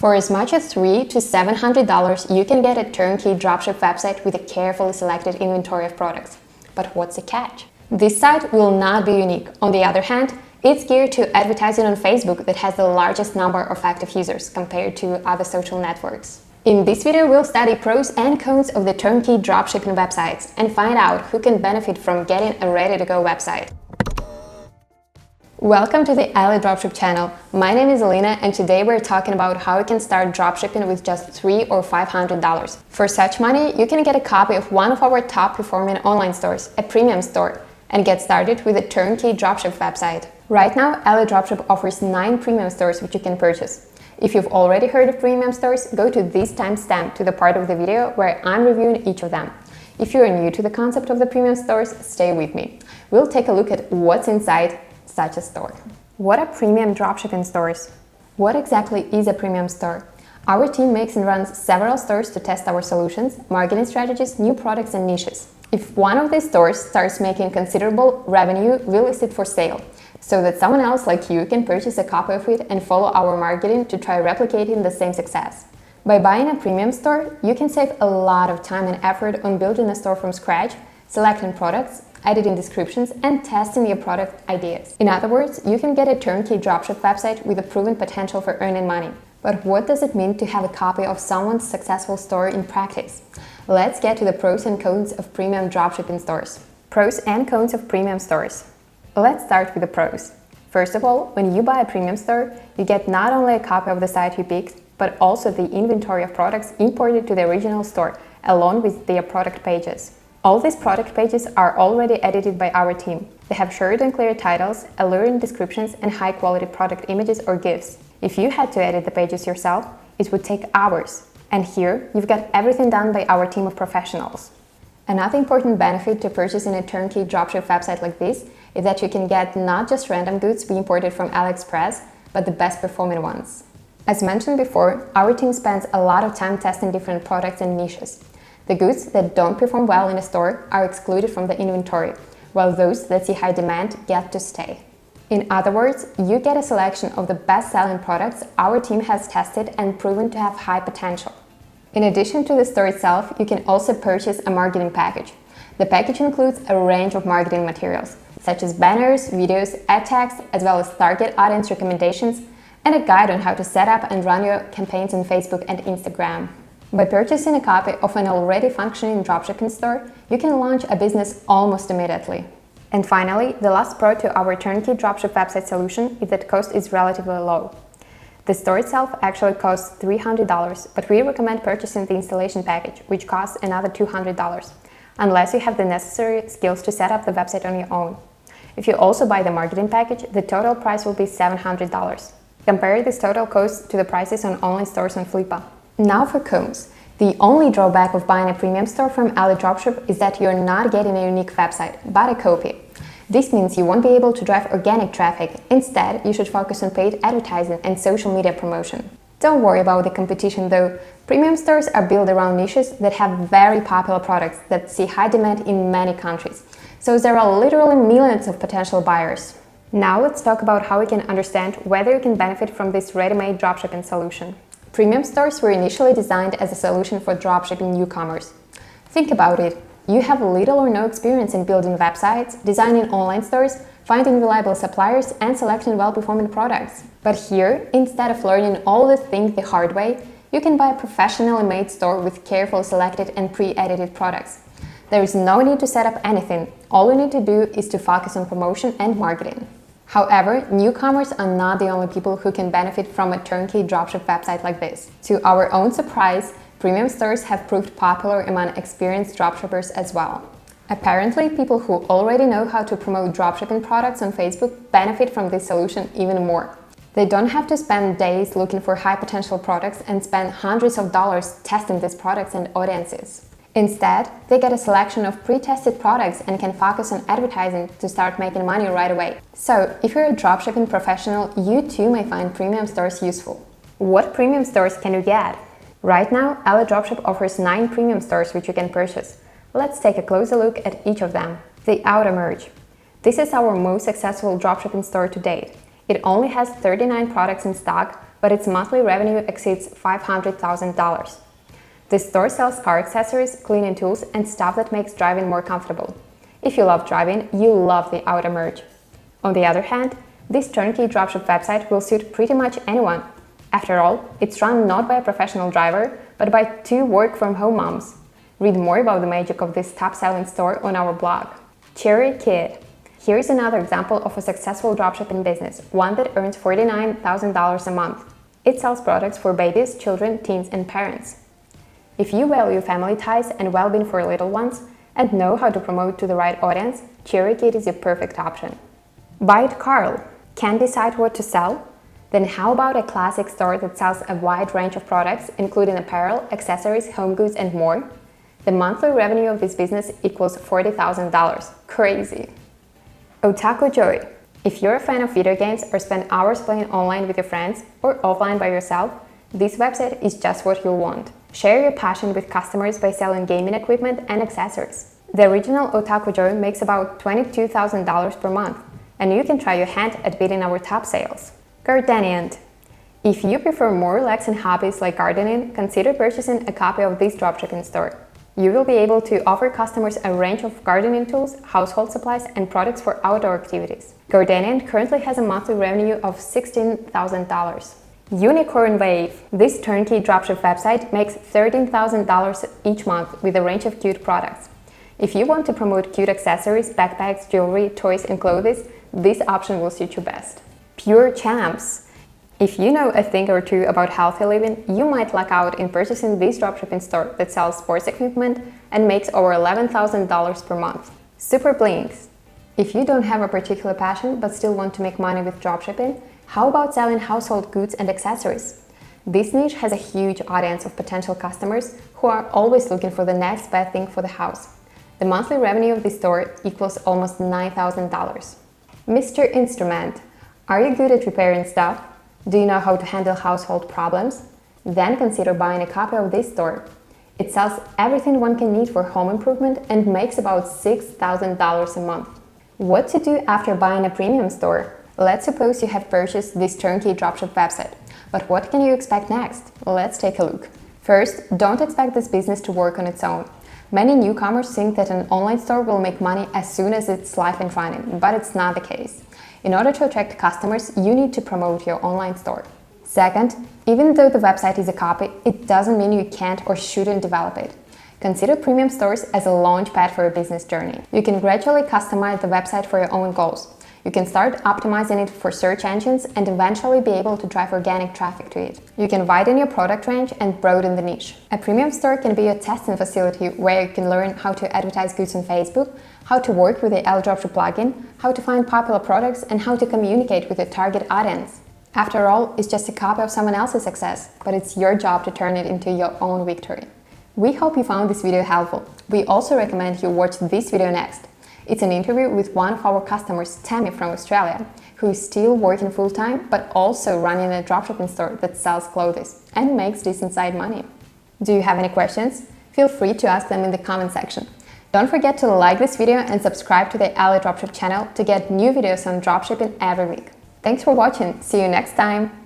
For as much as $300 to $700, you can get a turnkey dropship website with a carefully selected inventory of products. But what's the catch? This site will not be unique. On the other hand, it's geared to advertising on Facebook that has the largest number of active users compared to other social networks. In this video, we'll study pros and cons of the turnkey dropshipping websites and find out who can benefit from getting a ready-to-go website. Welcome to the AliDropship channel. My name is Alina, and today we're talking about how you can start dropshipping with just $300 or $500. For such money, you can get a copy of one of our top-performing online stores, a premium store, and get started with a turnkey dropship website. Right now, AliDropship offers 9 premium stores which you can purchase. If you've already heard of premium stores, go to this timestamp to the part of the video where I'm reviewing each of them. If you're new to the concept of the premium stores, stay with me. We'll take a look at what's inside such a store. What are premium dropshipping stores? What exactly is a premium store? Our team makes and runs several stores to test our solutions, marketing strategies, new products and niches. If one of these stores starts making considerable revenue, we'll list it for sale, so that someone else like you can purchase a copy of it and follow our marketing to try replicating the same success. By buying a premium store, you can save a lot of time and effort on building a store from scratch, selecting products, editing descriptions, and testing your product ideas. In other words, you can get a turnkey dropship website with a proven potential for earning money. But what does it mean to have a copy of someone's successful store in practice? Let's get to the pros and cons of premium dropshipping stores. Pros and cons of premium stores. Let's start with the pros. First of all, when you buy a premium store, you get not only a copy of the site you picked, but also the inventory of products imported to the original store, along with their product pages. All these product pages are already edited by our team. They have short and clear titles, alluring descriptions, and high-quality product images or GIFs. If you had to edit the pages yourself, it would take hours. And here, you've got everything done by our team of professionals. Another important benefit to purchasing a turnkey dropship website like this is that you can get not just random goods we imported from AliExpress, but the best performing ones. As mentioned before, our team spends a lot of time testing different products and niches. The goods that don't perform well in a store are excluded from the inventory, while those that see high demand get to stay. In other words, you get a selection of the best-selling products our team has tested and proven to have high potential. In addition to the store itself, you can also purchase a marketing package. The package includes a range of marketing materials, such as banners, videos, ad tags, as well as target audience recommendations, and a guide on how to set up and run your campaigns on Facebook and Instagram. By purchasing a copy of an already functioning dropshipping store, you can launch a business almost immediately. And finally, the last pro to our turnkey dropship website solution is that cost is relatively low. The store itself actually costs $300, but we recommend purchasing the installation package, which costs another $200, unless you have the necessary skills to set up the website on your own. If you also buy the marketing package, the total price will be $700. Compare this total cost to the prices on online stores on Flippa. Now for cons. The only drawback of buying a premium store from AliDropship is that you're not getting a unique website, but a copy. This means you won't be able to drive organic traffic. Instead, you should focus on paid advertising and social media promotion. Don't worry about the competition though. Premium stores are built around niches that have very popular products that see high demand in many countries. So there are literally millions of potential buyers. Now let's talk about how we can understand whether you can benefit from this ready-made dropshipping solution. Premium stores were initially designed as a solution for dropshipping newcomers. Think about it. You have little or no experience in building websites, designing online stores, finding reliable suppliers, and selecting well-performing products. But here, instead of learning all these things the hard way, you can buy a professionally made store with carefully selected and pre-edited products. There is no need to set up anything. All you need to do is to focus on promotion and marketing. However, newcomers are not the only people who can benefit from a turnkey dropship website like this. To our own surprise, premium stores have proved popular among experienced dropshippers as well. Apparently, people who already know how to promote dropshipping products on Facebook benefit from this solution even more. They don't have to spend days looking for high-potential products and spend hundreds of dollars testing these products and audiences. Instead, they get a selection of pre-tested products and can focus on advertising to start making money right away. So, if you're a dropshipping professional, you too may find premium stores useful. What premium stores can you get? Right now, AliDropship offers 9 premium stores which you can purchase. Let's take a closer look at each of them. The Outer Merge. This is our most successful dropshipping store to date. It only has 39 products in stock, but its monthly revenue exceeds $500,000. This store sells car accessories, cleaning tools, and stuff that makes driving more comfortable. If you love driving, you'll love the outer merch. On the other hand, this turnkey dropship website will suit pretty much anyone. After all, it's run not by a professional driver, but by two work-from-home moms. Read more about the magic of this top-selling store on our blog. Cherry Kid. Here's another example of a successful dropshipping business, one that earns $49,000 a month. It sells products for babies, children, teens, and parents. If you value family ties and well-being for little ones, and know how to promote to the right audience, Cherry Kid is your perfect option. Bite Carl. Can't decide what to sell? Then how about a classic store that sells a wide range of products, including apparel, accessories, home goods, and more? The monthly revenue of this business equals $40,000. Crazy! Otaku Joy. If you're a fan of video games or spend hours playing online with your friends or offline by yourself, this website is just what you'll want. Share your passion with customers by selling gaming equipment and accessories. The original Otaku Joy makes about $22,000 per month, and you can try your hand at beating our top sales. Gardening. If you prefer more relaxing hobbies like gardening, consider purchasing a copy of this dropshipping store. You will be able to offer customers a range of gardening tools, household supplies, and products for outdoor activities. Gardening currently has a monthly revenue of $16,000. Unicorn Wave. This turnkey dropship website makes $13,000 each month with a range of cute products. If you want to promote cute accessories, backpacks, jewelry, toys, and clothes, this option will suit you best. Pure Champs. If you know a thing or two about healthy living, you might luck out in purchasing this dropshipping store that sells sports equipment and makes over $11,000 per month. Super Blinks. If you don't have a particular passion but still want to make money with dropshipping, how about selling household goods and accessories? This niche has a huge audience of potential customers who are always looking for the next best thing for the house. The monthly revenue of this store equals almost $9,000. Mr. Instrument. Are you good at repairing stuff? Do you know how to handle household problems? Then consider buying a copy of this store. It sells everything one can need for home improvement and makes about $6,000 a month. What to do after buying a premium store? Let's suppose you have purchased this turnkey dropship website. But what can you expect next? Let's take a look. First, don't expect this business to work on its own. Many newcomers think that an online store will make money as soon as it's live and running, but it's not the case. In order to attract customers, you need to promote your online store. Second, even though the website is a copy, it doesn't mean you can't or shouldn't develop it. Consider premium stores as a launchpad for a business journey. You can gradually customize the website for your own goals. You can start optimizing it for search engines and eventually be able to drive organic traffic to it. You can widen your product range and broaden the niche. A premium store can be a testing facility where you can learn how to advertise goods on Facebook, how to work with the AliDropship plugin, how to find popular products, and how to communicate with your target audience. After all, it's just a copy of someone else's success, but it's your job to turn it into your own victory. We hope you found this video helpful. We also recommend you watch this video next. It's an interview with one of our customers, Tammy from Australia, who is still working full-time but also running a dropshipping store that sells clothes and makes decent side money. Do you have any questions? Feel free to ask them in the comment section. Don't forget to like this video and subscribe to the AliDropship channel to get new videos on dropshipping every week. Thanks for watching. See you next time.